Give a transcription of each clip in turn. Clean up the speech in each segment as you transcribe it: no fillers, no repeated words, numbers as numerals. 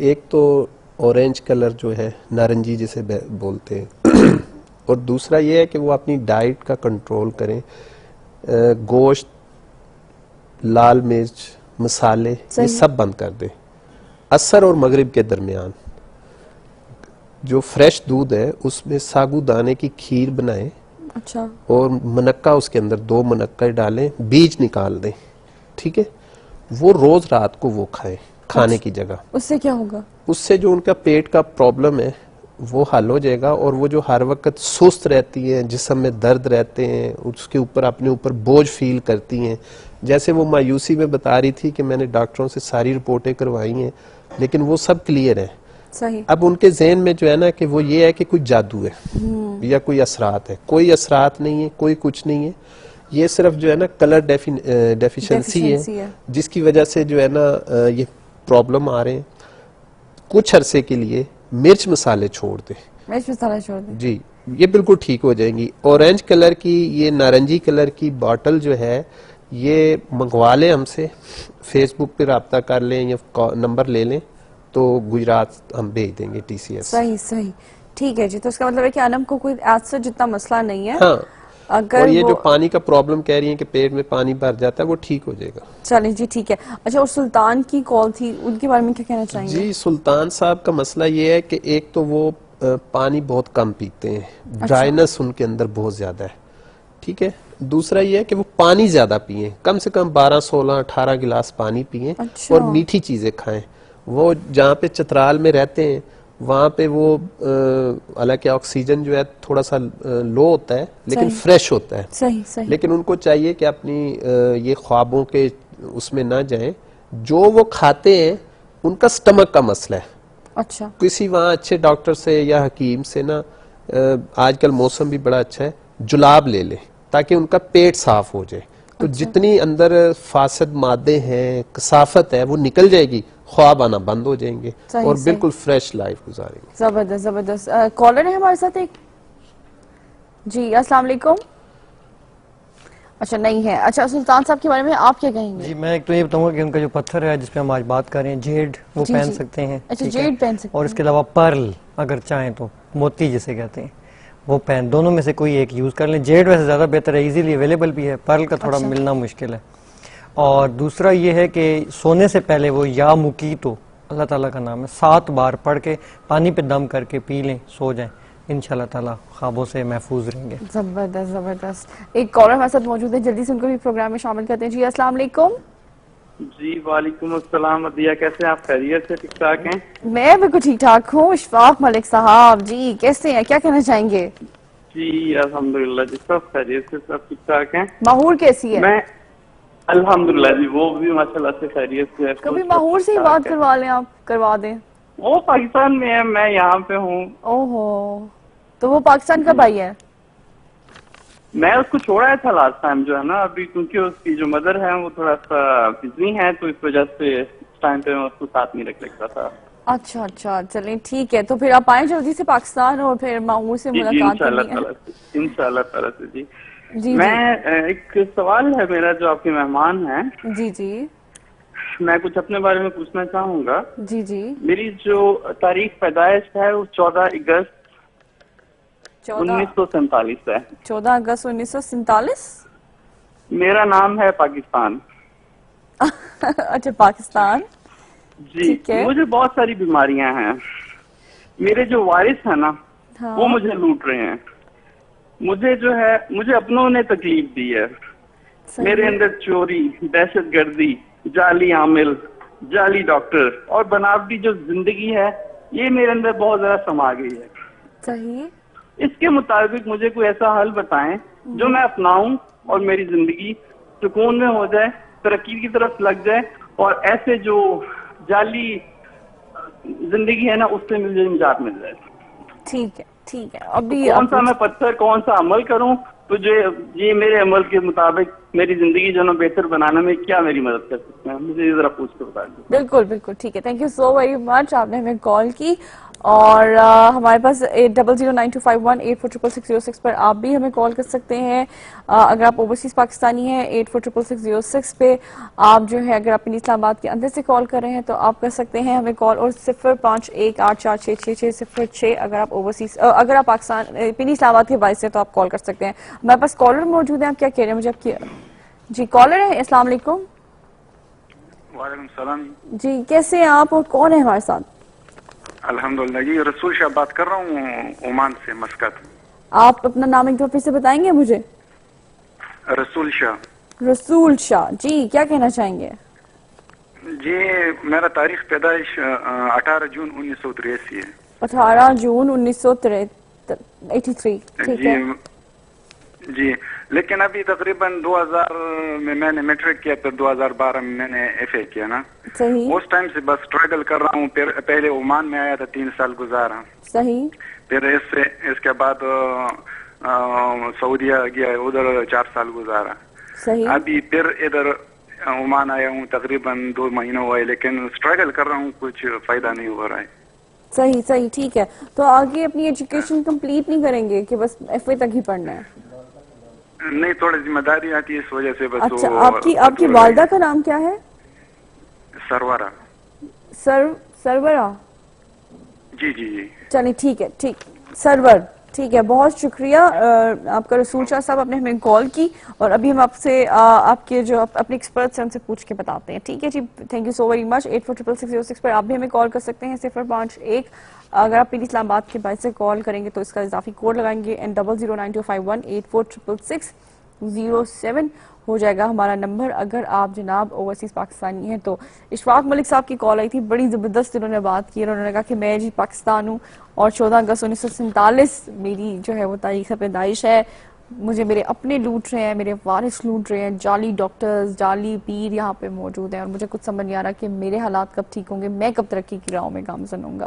ایک تو orange colour جو ہے نارنجی جسے بولتے ہیں اور دوسرا یہ ہے کہ وہ اپنی ڈائٹ کا کنٹرول کریں. گوشت، لال مرچ، مسالے یہ سب بند کر دیں. عصر اور مغرب کے درمیان جو فریش دودھ ہے اس میں ساگو دانے کی کھیر بنائیں. اچھا. اور منقع اس کے اندر 2 منقع ڈالیں، بیج نکال دیں. ٹھیک ہے، وہ روز رات کو وہ کھائیں کھانے کی جگہ. اس سے کیا ہوگا؟ اس سے جو ان کا پیٹ کا پرابلم ہے وہ حل ہو جائے گا. اور وہ جو ہر وقت سست رہتی ہیں، جسم میں درد رہتے ہیں، اس کے اوپر اپنے اوپر بوجھ فیل کرتی ہیں، جیسے وہ مایوسی میں بتا رہی تھی کہ میں نے ڈاکٹروں سے ساری رپورٹیں کروائی ہیں لیکن وہ سب کلیئر ہیں. صحیح. اب ان کے ذہن میں جو ہے نا کہ وہ یہ ہے کہ کوئی جادو ہے یا کوئی اثرات ہے. کوئی اثرات نہیں ہے، کوئی کچھ نہیں ہے. یہ صرف جو ہے نا کلر ڈیفیشنسی ہے جس کی وجہ سے جو ہے نا یہ پرابلم آ رہے ہیں. کچھ عرصے کے لیے مرچ مسالے چھوڑ دیں. مرچ مسالے چھوڑ دیں جی، یہ بالکل ٹھیک ہو جائیں گی. اورینج کلر کی یہ نارنجی کلر کی باٹل جو ہے یہ منگوا لیں ہم سے، فیس بک پہ رابطہ کر لیں یا نمبر لے لیں تو گجرات ہم بھیج دیں گے TCS. صحیح صحیح ٹھیک ہے جی. تو اس کا مطلب ہے کہ انم کو کوئی ایسا جتنا مسئلہ نہیں ہے. ہاں، اگر اور یہ جو پانی کا پرابلم کہہ رہی ہیں کہ پیٹ میں پانی بھر جاتا ہے وہ ٹھیک ہو جائے گا. چلیں جی ٹھیک ہے. اچھا، اور سلطان کی کال تھی، ان کے بارے میں کیا کہنا چاہیں گے؟ جی، سلطان صاحب کا مسئلہ یہ ہے کہ ایک تو وہ پانی بہت کم پیتے ہیں. ڈرائنس ان کے اندر بہت زیادہ ہے. ٹھیک ہے. دوسرا یہ ہے کہ وہ پانی زیادہ پئیں، کم سے کم 12 16 18 گلاس پانی پئیں. اور میٹھی چیزیں کھائیں. وہ جہاں پہ چترال میں رہتے ہیں وہاں پہ وہ حالانکہ آکسیجن جو ہے تھوڑا سا لو ہوتا ہے لیکن فریش ہوتا ہے. صحیح. لیکن ان کو چاہیے کہ اپنی یہ خوابوں کے اس میں نہ جائیں. جو وہ کھاتے ہیں ان کا سٹمک کا مسئلہ ہے. اچھا. کسی وہاں اچھے ڈاکٹر سے یا حکیم سے نا، آج کل موسم بھی بڑا اچھا ہے، جلاب لے لیں تاکہ ان کا پیٹ صاف ہو جائے. تو جتنی اندر فاسد مادے ہیں، کثافت ہے، وہ نکل جائے گی، خواب آنا بند ہو جائیں گے اور بالکل فریش لائف گزاریں گے. زبردست زبردست. کالر ہے ہمارے ساتھ ایک. جی السلام علیکم. اچھا نہیں ہے. اچھا، سلطان صاحب کے بارے میں آپ کیا کہیں گے؟ جی میں ایک تو یہ بتاؤں گا کہ ان کا جو پتھر ہے جس پہ ہم آج بات کر رہے ہیں، جیڈ، وہ پہن سکتے ہیں. اچھا، جیڈ پہن سکتے ہیں. اور اس کے علاوہ پرل اگر چاہیں تو موتی جسے کہتے ہیں وہ پہن، دونوں میں سے کوئی ایک یوز کر لیں. جیڈ ویسے زیادہ بہتر ہے، ایزیلی اویلیبل بھی ہے. پرل کا تھوڑا ملنا مشکل ہے. اور دوسرا یہ ہے کہ سونے سے پہلے وہ یا مکیتو، اللہ تعالیٰ کا نام ہے، 7 بار پڑھ کے پانی پہ دم کر کے پی لیں، سو جائیں، انشاءاللہ تعالیٰ خوابوں سے محفوظ رہیں گے. زبردست زبردست. ایک کالر ہمارے ساتھ موجود ہے، جلدی سے ان کو بھی پروگرام میں شامل کرتے ہیں. جی السلام علیکم. جی وعلیکم السلام. عدیہ کیسے ہیں آپ؟ خیریت سے؟ ٹھیک ٹھاک ہیں؟ میں بالکل ٹھیک ٹھاک ہوں. اشفاق ملک صاحب جی کیسے ہیں، کیا کہنا چاہیں گے؟ جی الحمدللہ جی، سب خیریت سے، سب ٹھیک ٹھاک ہیں. ماحور کیسی ہے؟ میں الحمدللہ جی، وہ بھی ماشاءاللہ سے خیریت سے ہے. کبھی ماحور سے ہی بات کروا لیں، آپ کروا دیں. وہ پاکستان میں ہے، میں یہاں پہ ہوں. اوہو، تو وہ پاکستان کب آئی ہے؟ میں اس کو چھوڑا تھا لاسٹ ٹائم جو ہے نا، ابھی کیونکہ اس کی جو مدر ہے وہ تھوڑا سا بزی ہے تو اس وجہ سے اس ٹائم پہ میں اس کو ساتھ نہیں رکھ سکتا تھا. اچھا اچھا، چلیں ٹھیک ہے. تو پھر آپ آئیں جلدی سے پاکستان اور پھر ماحور سے ملاقات کرنی ہے. انشاءاللہ تعالیٰ سے. جی میں ایک سوال ہے میرا جو آپ کے مہمان ہیں. جی جی، میں کچھ اپنے بارے میں پوچھنا چاہوں گا. جی جی. میری جو تاریخ پیدائش ہے وہ 14 اگست 1947 ہے. 14 اگست 1947. میرا نام ہے پاکستان. اچھا پاکستان. جی مجھے بہت ساری بیماریاں ہیں. میرے جو وارث ہیں نا وہ مجھے لوٹ رہے ہیں. مجھے جو ہے مجھے اپنوں نے تکلیف دی ہے. میرے اندر چوری، دہشت گردی، جعلی عامل، جعلی ڈاکٹر اور بناوٹی جو زندگی ہے یہ میرے اندر بہت زیادہ سما گئی ہے. صحیح. اس کے مطابق مجھے کوئی ایسا حل بتائیں جو میں اپناؤں اور میری زندگی سکون میں ہو جائے، ترقی کی طرف لگ جائے اور ایسے جو جعلی زندگی ہے نا اس سے مجھے نجات مل جائے. ٹھیک ہے ٹھیک ہے. ابھی کون سا میں پتھر، کون سا عمل کروں تو یہ میرے عمل کے مطابق میری زندگی جو ہے نا بہتر بنانے میں کیا میری مدد کر سکتے ہیں؟ مجھے ذرا پوچھ کے بتا دیں. بالکل بالکل ٹھیک ہے. تھینک یو سو ویری مچ، آپ نے ہمیں کال کی. اور ہمارے پاس 80092518466606 پر آپ بھی ہمیں کال کر سکتے ہیں. اگر آپ اوورسیز پاکستانی ہیں 846606 پہ آپ جو ہے اگر آپ اسلام آباد کے اندر سے کال کر رہے ہیں تو آپ کر سکتے ہیں ہمیں کال, اور 0518466606 اگر آپ اوورسیز اگر آپ پاکستان پنی اسلام آباد کے باعث سے تو آپ کال کر سکتے ہیں. ہمارے پاس کالر موجود ہیں, آپ کیا کہہ رہے ہیں مجھے آپ کی جی کالر ہیں. السلام علیکم. وعلیکم السلام. جی کیسے ہیں آپ اور کون ہے ہمارے ساتھ؟ الحمدللہ جی رسول شاہ بات کر رہا ہوں عمان سے مسقط. آپ اپنا نام ایک دفعہ پھر سے بتائیں گے مجھے؟ رسول شاہ. رسول شاہ جی کیا کہنا چاہیں گے؟ جی میرا تاریخ پیدائش 18 جون 1983 ہے. 18 جون 1983 ٹھیک ہے جی لیکن ابھی تقریباً 2000 میں نے میٹرک کیا, پھر 2012 میں میں نے ایف اے کیا نا. صحیح. اس ٹائم سے بس اسٹرگل کر رہا ہوں. پہلے عمان میں آیا تھا 3 سال گزارا. صحیح. پھر اس کے بعد سعودیہ گیا, ادھر 4 سال گزارا. صحیح. ابھی پھر ادھر عمان آیا ہوں تقریباً 2 مہینے ہوئے, لیکن اسٹرگل کر رہا ہوں, کچھ فائدہ نہیں ہو رہا ہے. صحیح صحیح ٹھیک ہے. تو آگے اپنی ایجوکیشن کمپلیٹ نہیں کریں گے کہ بس ایف اے تک ہی پڑھنا ہے؟ نہیں, تھوڑی ذمہ داری آتی ہے اس وجہ سے بس. اچھا آپ کی والدہ کا نام کیا ہے؟ سرورہ. سرورہ. جی جی جی چلیے ٹھیک ہے, ٹھیک سرور ٹھیک ہے. بہت شکریہ آپ کا رسول شاہ صاحب, آپ نے ہمیں کال کی, اور ابھی ہم آپ سے آپ کے جو اپنے ایکسپرٹس ہیں ان سے پوچھ کے بتاتے ہیں. ٹھیک ہے جی, thank you so very much. 846606 پر آپ بھی ہمیں کال کر سکتے ہیں. 051 اگر آپ پنی اسلام آباد کے باعث سے کال کریں گے تو اس کا اضافی کوڈ لگائیں گے, اینڈ 009251846607 ہو جائے گا ہمارا نمبر اگر آپ جناب اوورسیز پاکستانی ہیں تو. اشفاق ملک صاحب کی کال آئی تھی, بڑی زبردست انہوں نے بات کی, انہوں نے کہا کہ میں جی پاکستان ہوں اور 14 اگست 1947 میری جو ہے وہ تاریخ پیدائش ہے. مجھے میرے اپنے لوٹ رہے ہیں, میرے وارث لوٹ رہے ہیں, جعلی ڈاکٹرز جعلی پیر یہاں پہ موجود ہیں, اور مجھے کچھ سمجھ نہیں آ رہا کہ میرے حالات کب ٹھیک ہوں گے, میں کب ترقی کی راہوں میں گامزن ہوں گا.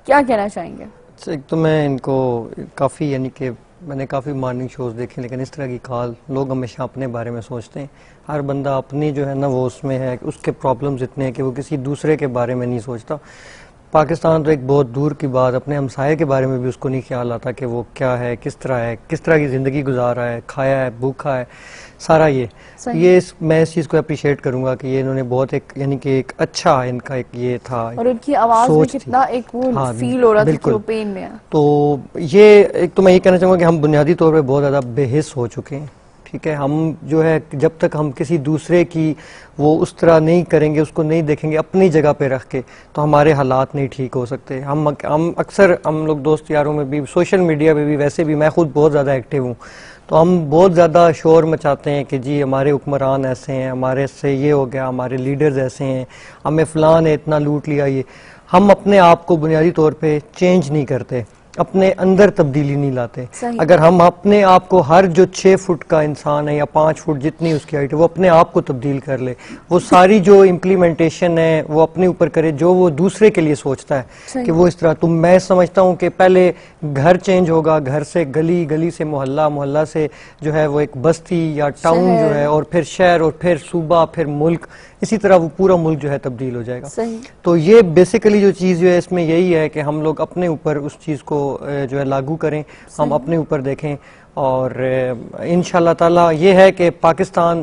کیا کہنا چاہیں گے؟ ایک تو میں ان کو کافی یعنی کہ میں نے کافی مارننگ شوز دیکھے, لیکن اس طرح کی کال لوگ ہمیشہ اپنے بارے میں سوچتے ہیں. ہر بندہ اپنی جو ہے نا وہ اس میں ہے, اس کے پرابلمز اتنے ہیں کہ وہ کسی دوسرے کے بارے میں نہیں سوچتا. پاکستان تو ایک بہت دور کی بات, اپنے ہمسائے کے بارے میں بھی اس کو نہیں خیال آتا کہ وہ کیا ہے, کس طرح کی زندگی گزار رہا ہے, کھایا ہے, بھوکا ہے, سارا یہ میں اس چیز کو اپریشیٹ کروں گا کہ یہ انہوں نے بہت ایک یعنی کہ ایک اچھا ان کا ایک یہ تھا, اور ان کی آواز میں کتنا ایک وہ فیل ہو رہا تھا کہ وہ پین میں ہے. تو یہ ایک تو میں یہ کہنا چاہوں گا کہ ہم بنیادی طور پہ بہت زیادہ بے حس ہو چکے ہیں. ٹھیک ہے, ہم جو ہے جب تک ہم کسی دوسرے کی وہ اس طرح نہیں کریں گے, اس کو نہیں دیکھیں گے اپنی جگہ پہ رکھ کے, تو ہمارے حالات نہیں ٹھیک ہو سکتے. ہم اکثر ہم لوگ دوست یاروں میں بھی, سوشل میڈیا پہ بھی, ویسے بھی میں خود بہت زیادہ ایکٹیو ہوں, تو ہم بہت زیادہ شور مچاتے ہیں کہ جی ہمارے حکمران ایسے ہیں, ہمارے سے یہ ہو گیا, ہمارے لیڈرز ایسے ہیں, ہمیں فلاں نے اتنا لوٹ لیا. یہ ہم اپنے آپ کو بنیادی طور پہ چینج نہیں کرتے, اپنے اندر تبدیلی نہیں لاتے. اگر ہم اپنے آپ کو ہر جو 6 فٹ کا انسان ہے یا 5 فٹ جتنی اس کی ہائٹ ہے وہ اپنے آپ کو تبدیل کر لے, وہ ساری جو امپلیمنٹیشن ہے وہ اپنے اوپر کرے جو وہ دوسرے کے لیے سوچتا ہے کہ وہ اس طرح. تو میں سمجھتا ہوں کہ پہلے گھر چینج ہوگا, گھر سے گلی, گلی سے محلہ, محلہ سے جو ہے وہ ایک بستی یا ٹاؤن جو ہے, اور پھر شہر, اور پھر صوبہ, پھر ملک, اسی طرح وہ پورا ملک جو ہے تبدیل ہو جائے گا. تو یہ بیسیکلی جو چیز جو ہے اس میں یہی ہے کہ ہم لوگ اپنے اوپر اس چیز کو جو ہے لاگو کریں, ہم اپنے اوپر دیکھیں, اور انشاءاللہ تعالی یہ ہے کہ پاکستان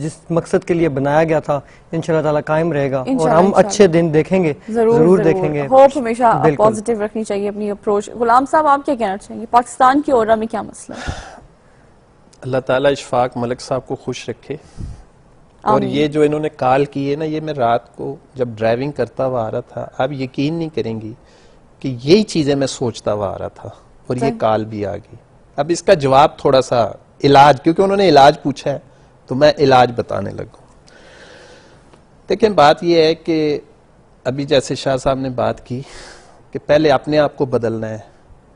جس مقصد کے لیے بنایا گیا تھا انشاءاللہ تعالی قائم رہے گا, اور ہم اچھے دن دیکھیں گے, ضرور دیکھیں گے. ہوپ ہمیشہ پازیٹیو رکھنی چاہیے اپنی اپروچ. غلام صاحب آپ کیا کہنا چاہیں گے, پاکستان کی اورا میں کیا مسئلہ ہے؟ اللہ تعالیٰ اشفاق ملک صاحب کو خوش رکھے. اور یہ جو انہوں نے کال کی ہے نا, یہ میں رات کو جب ڈرائیونگ کرتا ہوا آ رہا تھا, آپ یقین نہیں کریں گی کہ یہی چیزیں میں سوچتا ہوا آ رہا تھا, اور یہ کال بھی آ گئی. اب اس کا جواب تھوڑا سا علاج, کیونکہ انہوں نے علاج پوچھا ہے تو میں علاج بتانے لگوں. دیکھیں بات یہ ہے کہ ابھی جیسے شاہ صاحب نے بات کی کہ پہلے اپنے آپ کو بدلنا ہے,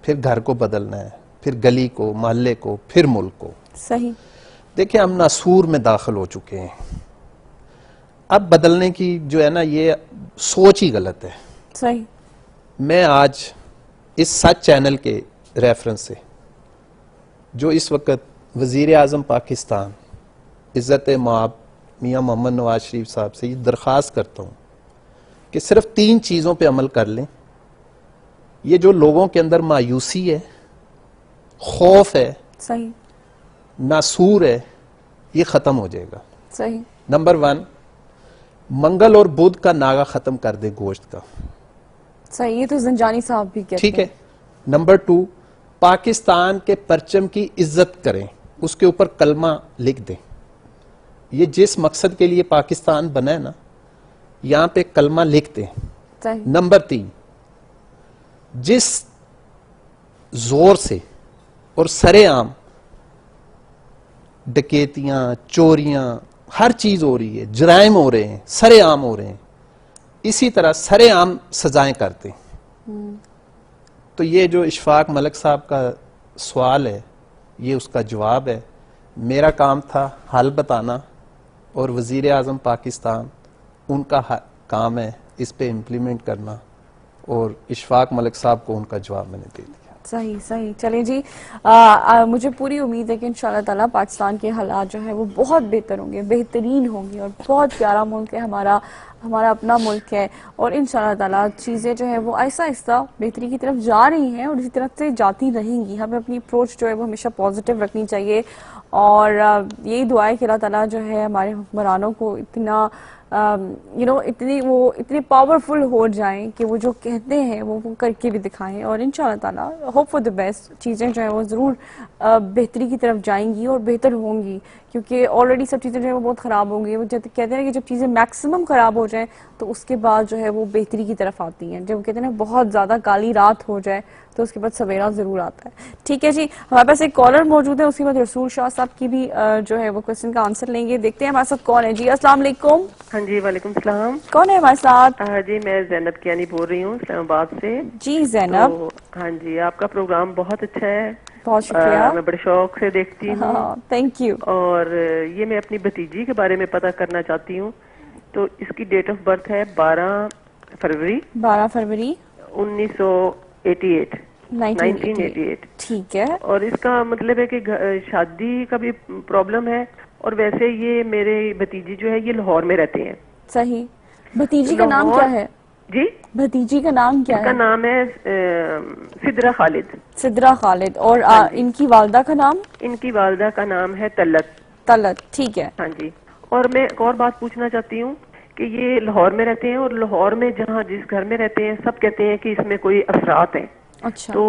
پھر گھر کو بدلنا ہے, پھر گلی کو, محلے کو, پھر ملک کو. صحیح. دیکھیں ہم ناسور میں داخل ہو چکے ہیں, اب بدلنے کی جو ہے نا یہ سوچ ہی غلط ہے. صحیح. میں آج اس سچ چینل کے ریفرنس سے جو اس وقت وزیر اعظم پاکستان عزت مآب میاں محمد نواز شریف صاحب سے یہ درخواست کرتا ہوں کہ صرف 3 چیزوں پہ عمل کر لیں. یہ جو لوگوں کے اندر مایوسی ہے، خوف ہے، صحیح ناسور ہے، یہ ختم ہو جائے گا. صحیح. نمبر 1 منگل اور بدھ کا ناغا ختم کر دے گوشت کا. صحیح، یہ تو زنجانی صاحب بھی کہتے ہیں. ٹھیک ہے. نمبر 2 پاکستان کے پرچم کی عزت کریں، اس کے اوپر کلمہ لکھ دیں. یہ جس مقصد کے لیے پاکستان بنا ہے نا، یہاں پہ کلمہ لکھ دیں. صحیح. نمبر 3 جس زور سے اور سرے عام ڈکیتیاں، چوریاں، ہر چیز ہو رہی ہے، جرائم ہو رہے ہیں، سرے عام ہو رہے ہیں، اسی طرح سرے عام سزائیں کرتے ہیں. تو یہ جو اشفاق ملک صاحب کا سوال ہے، یہ اس کا جواب ہے. میرا کام تھا حل بتانا، اور وزیر اعظم پاکستان ان کا کام ہے اس پہ امپلیمنٹ کرنا، اور اشفاق ملک صاحب کو ان کا جواب میں نے دے دیا. صحیح صحیح. چلیں جی، مجھے پوری امید ہے کہ انشاءاللہ تعالیٰ پاکستان کے حالات جو ہے وہ بہت بہتر ہوں گے، بہترین ہوں گے، اور بہت پیارا ملک ہے ہمارا اپنا ملک ہے. اور انشاءاللہ تعالیٰ چیزیں جو ہے وہ آہستہ آہستہ بہتری کی طرف جا رہی ہیں، اور اسی طرف سے جاتی رہیں گی. ہمیں اپنی اپروچ جو ہے وہ ہمیشہ پازیٹیو رکھنی چاہیے، اور یہی دعا ہے کہ اللہ تعالیٰ جو ہے ہمارے حکمرانوں کو اتنا اتنے پاورفل ہو جائیں کہ وہ جو کہتے ہیں وہ کر کے بھی دکھائیں. اور انشاءاللہ تعالیٰ ہوپ فار دی بیسٹ، چیزیں جو ہیں وہ ضرور بہتری کی طرف جائیں گی اور بہتر ہوں گی، کیونکہ آلریڈی سب چیزیں جو ہیں وہ بہت خراب ہوں گی. وہ کہتے ہیں کہ جب چیزیں میکسیمم خراب ہو جائیں تو اس کے بعد جو ہے وہ بہتری کی طرف آتی ہیں. جب کہتے ہیں نا بہت زیادہ کالی رات ہو جائے تو اس کے بعد سویرا ضرور آتا ہے. ٹھیک ہے جی، ہمارے پاس ایک کالر موجود ہے، اس کے بعد رسول شاہ صاحب کی بھی جو ہے وہ کوشچن کا آنسر لیں گے. دیکھتے ہیں ہمارے ساتھ کون ہے. جی السلام علیکم. ہاں جی وعلیکم السلام. کون ہے ہمارے ساتھ؟ جی میں زینب کیانی بول رہی ہوں اسلام آباد سے. جی زینب. ہاں جی آپ کا پروگرام بہت اچھا ہے، بہت شکریہ. میں بڑے شوق سے دیکھتی ہوں. Thank you. اور یہ میں اپنی بھتیجی کے بارے میں پتہ کرنا چاہتی ہوں. تو اس کی ڈیٹ آف برتھ ہے 12 فروری 1988. 1988. ٹھیک ہے. اور اس کا مطلب ہے کہ شادی کا بھی پرابلم ہے، اور ویسے یہ میرے بھتیجی جو ہے یہ لاہور میں رہتے ہیں. صحیح. بھتیجی کا نام کیا ہے؟ جی بھتیجی کا نام کیا ہے؟ اس کا نام ہے سدرا خالد. سدرا خالد. اور ان کی والدہ کا نام؟ ان کی والدہ کا نام ہے طلت. طلت. ٹھیک ہے. ہاں جی. اور میں ایک اور بات پوچھنا چاہتی ہوں کہ یہ لاہور میں رہتے ہیں، اور لاہور میں جہاں جس گھر میں رہتے ہیں سب کہتے ہیں کہ اس میں کوئی اثرات ہیں. اچھا. تو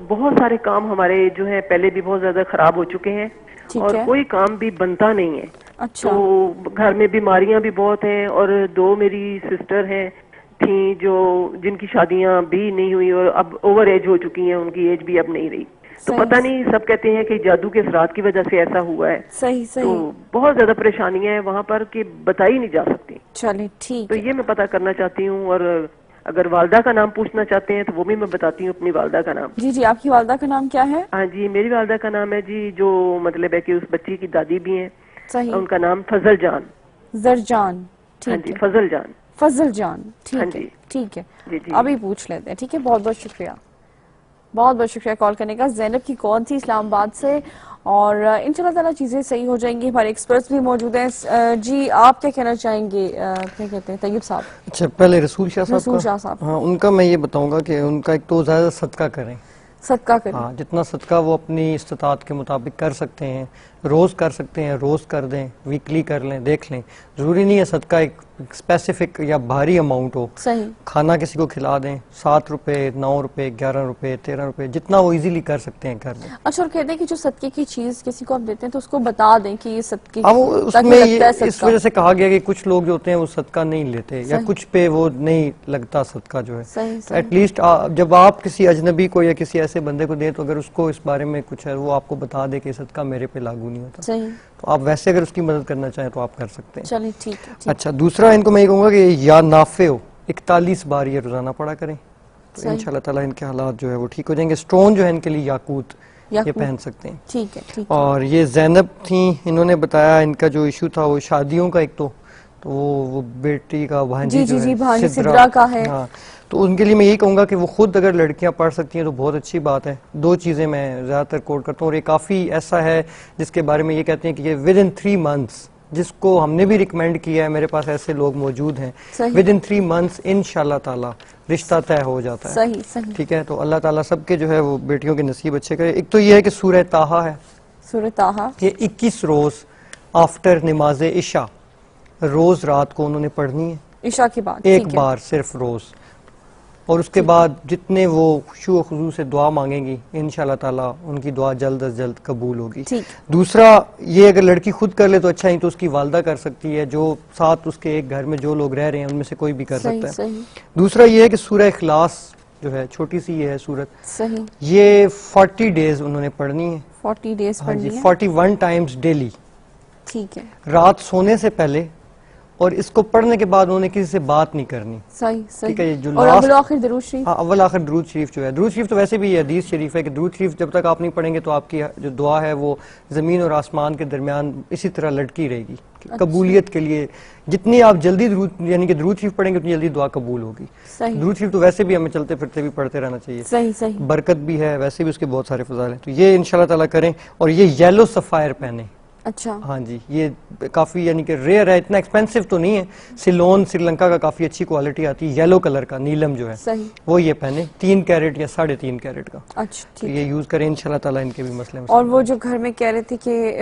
بہت سارے کام ہمارے جو ہیں پہلے بھی بہت زیادہ خراب ہو چکے ہیں، اور کوئی کام بھی بنتا نہیں ہے. اچھا. تو گھر میں بیماریاں بھی بہت ہیں، اور 2 میری سسٹر ہیں تھیں جو جن کی شادیاں بھی نہیں ہوئی، اور اب اوور ایج ہو چکی ہیں، ان کی ایج بھی اب نہیں رہی. تو پتہ نہیں، سب کہتے ہیں کہ جادو کے اثرات کی وجہ سے ایسا ہوا ہے. صحیح صحیح. تو بہت زیادہ پریشانیاں ہیں وہاں پر کہ بتائی نہیں جا سکتی. چلیں ٹھیک. تو یہ میں پتہ کرنا چاہتی ہوں، اور اگر والدہ کا نام پوچھنا چاہتے ہیں تو وہ بھی میں بتاتی ہوں اپنی والدہ کا نام. جی جی، آپ کی والدہ کا نام کیا ہے؟ ہاں جی میری والدہ کا نام ہے جی، جو مطلب ہے کہ اس بچی کی دادی بھی ہیں. صحیح. ان کا نام فضل جان. زرجان. ہاں جی فضل جان. فضل جان. ٹھیک ہے ٹھیک ہے. ابھی پوچھ لیتے ہیں. ٹھیک ہے. بہت بہت شکریہ، بہت بہت شکریہ کال کرنے کا. زینب کی کال تھی اسلام آباد سے، اور انشاءاللہ تعالیٰ چیزیں صحیح ہو جائیں گی. ہمارے ایکسپرٹس بھی موجود ہیں. جی آپ کیا کہنا چاہیں گے؟ کیا کہتے ہیں طیب صاحب؟ اچھا پہلے رسول شاہ صاحب. رسول شاہ صاحب. ہاں ان کا میں یہ بتاؤں گا کہ ان کا ایک تو زیادہ صدقہ کریں. صدقہ کریں. ہاں جتنا صدقہ وہ اپنی استطاعت کے مطابق کر سکتے ہیں، روز کر سکتے ہیں روز کر دیں، ویکلی کر لیں، دیکھ لیں. ضروری نہیں ہے صدقہ ایک اسپیسیفک یا بھاری اماؤنٹ ہو. صحیح. کھانا کسی کو کھلا دیں، 7 روپے 9 روپے 11 روپے 13 روپے جتنا وہ ایزیلی کر سکتے ہیں کر دیں. اچھا. اور کہتے ہیں کہ جو صدقے کی چیز کسی کو آپ دیتے ہیں تو اس کو بتا دیں کہ یہ صدقے اس میں اس وجہ سے کہا گیا کہ کچھ لوگ جو ہوتے ہیں وہ صدقہ نہیں لیتے، یا کچھ پہ وہ نہیں لگتا صدقہ جو ہے. ایٹ لیسٹ جب آپ کسی اجنبی کو یا کسی ایسے بندے کو دیں تو اگر اس کو اس بارے میں کچھ ہے وہ آپ کو بتا دے کہ صدقہ میرے پہ لاگو نہیں ہوتا. صحیح. تو آپ ویسے اگر اس کی مدد کرنا چاہیں تو آپ کر سکتے ہیں. چلیے ٹھیک ہے. اچھا دوسرا ان کو میں یہ کہوں گا کہ یا نافع ہو 41 بار یہ روزانہ پڑھا کریں تو انشاءاللہ تعالیٰ ان کے حالات جو ہے وہ ٹھیک ہو جائیں گے. اسٹون جو ہے ان کے لیے یاقوت یہ پہن سکتے ہیں. ٹھیک ہے. اور یہ زینب تھیں، انہوں نے بتایا ان کا جو ایشو تھا وہ شادیوں کا، ایک تو وہ بیٹی کا بھانجی جو ہے سدرا کا ہے. ہاں تو ان کے لیے میں یہی کہوں گا کہ وہ خود اگر لڑکیاں پڑھ سکتی ہیں تو بہت اچھی بات ہے. 2 چیزیں میں زیادہ تر کوٹ کرتا ہوں، اور یہ کافی ایسا ہے جس کے بارے میں یہ کہتے ہیں کہ یہ ود ان 3 months جس کو ہم نے بھی ریکمینڈ کیا ہے, میرے پاس ایسے لوگ موجود ہیں, ود ان 3 months انشاءاللہ تعالی رشتہ طے ہو جاتا ہے. صحیح صحیح. ٹھیک ہے, تو اللہ تعالیٰ سب کے جو ہے وہ بیٹیوں کے نصیب اچھے کرے. ایک تو یہ ہے کہ سورہ طٰہٰ ہے, سورہ طٰہٰ یہ 21 روز آفٹر نماز عشاء روز رات کو انہوں نے پڑھنی ہے, عشاء کے بعد ایک بار صرف روز, اور اس کے بعد جتنے وہ خشوع و خضوع سے دعا مانگیں گی انشاءاللہ تعالیٰ ان کی دعا جلد از جلد قبول ہوگی. دوسرا یہ اگر لڑکی خود کر لے تو اچھا ہی, تو اس کی والدہ کر سکتی ہے, جو ساتھ اس کے ایک گھر میں جو لوگ رہ رہے ہیں ان میں سے کوئی بھی کر سکتا ہے. دوسرا یہ ہے کہ سورہ اخلاص جو ہے, چھوٹی سی یہ ہے سورت, یہ 40 days انہوں نے پڑھنی ہے, 40 days پڑھنی ہے, 41 times ڈیلی, ٹھیک ہے, رات سونے سے پہلے, اور اس کو پڑھنے کے بعد انہوں نے کسی سے بات نہیں کرنی. صحیح ٹھیک ہے, صحیح. جو اور اول آخر درود شریف, ہاں اول آخر درود شریف جو ہے, درود شریف تو ویسے بھی یہ حدیث شریف ہے کہ درود شریف جب تک آپ نہیں پڑھیں گے تو آپ کی جو دعا ہے وہ زمین اور آسمان کے درمیان اسی طرح لٹکی رہے گی. قبولیت کے لیے جتنی آپ جلدی درود یعنی کہ درود شریف پڑھیں گے اتنی جلدی دعا قبول ہوگی. درود شریف تو ویسے بھی ہمیں چلتے پھرتے بھی پڑھتے رہنا چاہیے, صحیح صحیح, برکت بھی ہے, ویسے بھی اس کے بہت سارے فضائل ہیں. تو یہ انشاءاللہ تعالیٰ کریں, اور یہ یلو سفائر پہنیں. اچھا, ہاں جی, یہ کافی یعنی کہ ریئر ہے, اتنا ایکسپینسو تو نہیں ہے, سیلون سری لنکا کا کافی اچھی کوالٹی آتی ہے, یلو کلر کا نیلم جو ہے وہ یہ پہنے, 3 کیرٹ یا 3.5 کیرٹ کا. اچھا, یہ یوز کریں انشاءاللہ تعالیٰ ان کے بھی مسئلے. اور وہ جو گھر میں کہہ رہے تھے کہ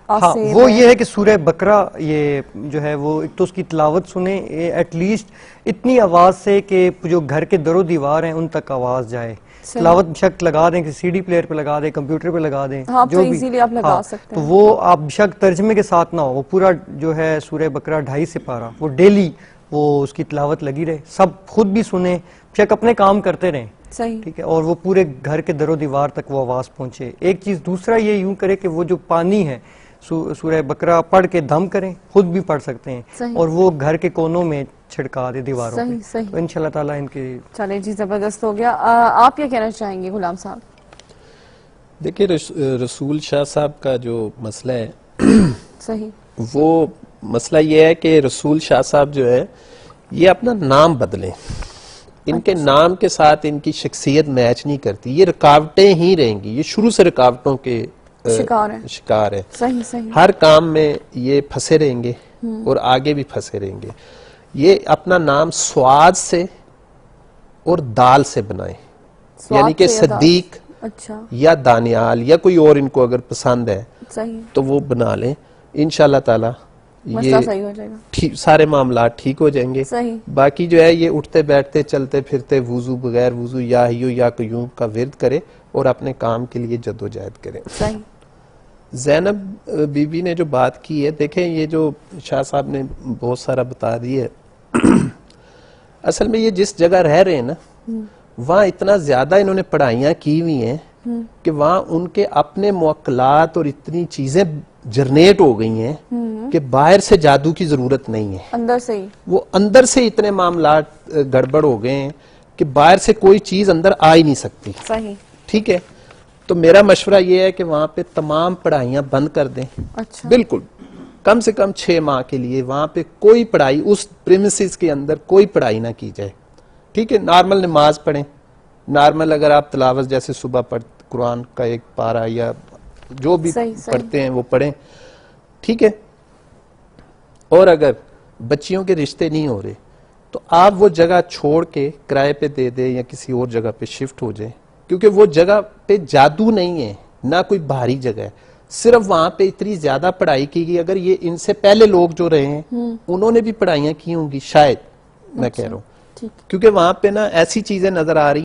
ہاں وہ یہ ہے کہ سورہ بقرہ یہ جو ہے وہ ایک تو اس کی تلاوت سنیں ایٹ لیسٹ اتنی آواز سے کہ جو گھر کے در و دیوار ہیں ان تک آواز جائے. تلاوت شک لگا دیں, کہ سی ڈی پلیئر پہ لگا دیں, کمپیوٹر پہ لگا دیں, جو بھی آپ لگا سکتے ہیں, تو وہ آپ شک ترجمے کے ساتھ نہ ہو, وہ پورا جو ہے سورہ بقرہ 2.5 سپارہ وہ ڈیلی وہ اس کی تلاوت لگی رہے, سب خود بھی سنیں, شک اپنے کام کرتے رہیں. ٹھیک ہے, اور وہ پورے گھر کے در و دیوار تک وہ آواز پہنچے. ایک چیز دوسرا یہ یوں کرے کہ وہ جو پانی ہے سورہ بقرہ پڑھ کے دم کریں, خود بھی پڑھ سکتے ہیں, اور وہ گھر کے کونوں میں چھڑکا دے دیواروں پہ, تو انشاءاللہ تعالیٰ ان کے. چلے جی, زبردست ہو گیا. آپ کیا کہنا چاہیں گے غلام صاحب؟ دیکھیں رسول شاہ صاحب کا جو مسئلہ ہے صحیح, وہ مسئلہ یہ ہے کہ رسول شاہ صاحب جو ہے یہ اپنا نام بدلیں, ان کے نام کے ساتھ ان کی شخصیت میچ نہیں کرتی, یہ رکاوٹیں ہی رہیں گی, یہ شروع سے رکاوٹوں کے شکار ہے. صحیح صحیح, ہر کام میں یہ پھنسے رہیں گے اور آگے بھی پھنسے رہیں گے. یہ اپنا نام سواد سے اور دال سے بنائیں, یعنی کہ صدیق یا دانیال یا کوئی اور ان کو اگر پسند ہے تو وہ بنا لیں, انشاءاللہ تعالی یہ سارے معاملات ٹھیک ہو جائیں گے. باقی جو ہے یہ اٹھتے بیٹھتے چلتے پھرتے وضو بغیر وضو یا ہیو یا قیوم کا ورد کرے اور اپنے کام کے لیے جدوجہد کریں. زینب بی بی نے جو بات کی ہے, دیکھیں یہ جو شاہ صاحب نے بہت سارا بتا دی ہے, اصل میں یہ جس جگہ رہ رہے ہیں نا وہاں اتنا زیادہ انہوں نے پڑھائیاں کی ہوئی ہیں کہ وہاں ان کے اپنے موکلات اور اتنی چیزیں جنریٹ ہو گئی ہیں کہ باہر سے جادو کی ضرورت نہیں ہے, اندر سے ہی وہ اندر سے اتنے معاملات گڑبڑ ہو گئے ہیں کہ باہر سے کوئی چیز اندر آ ہی نہیں سکتی. صحیح, ٹھیک ہے, تو میرا مشورہ یہ ہے کہ وہاں پہ تمام پڑھائیاں بند کر دیں. اچھا, بالکل, کم سے کم 6 ماہ کے لیے وہاں پہ کوئی پڑھائی اس پریمیسز کے اندر کوئی پڑھائی نہ کی جائے. ٹھیک ہے, نارمل نماز پڑھیں, نارمل اگر آپ تلاوت جیسے صبح قرآن کا 1 پارہ یا جو بھی پڑھتے ہیں وہ پڑھیں. ٹھیک ہے, اور اگر بچیوں کے رشتے نہیں ہو رہے تو آپ وہ جگہ چھوڑ کے کرائے پہ دے دیں یا کسی اور جگہ پہ شفٹ ہو جائیں, کیونکہ وہ جگہ پہ جادو نہیں ہے, نہ کوئی باہری جگہ ہے, صرف وہاں پہ اتنی زیادہ پڑھائی کی گئی. اگر یہ ان سے پہلے لوگ جو رہے ہیں انہوں نے بھی پڑھائیاں کی ہوں گی شاید, میں کہہ رہا ہوں, کیونکہ وہاں پہ نا ایسی چیزیں نظر آ رہی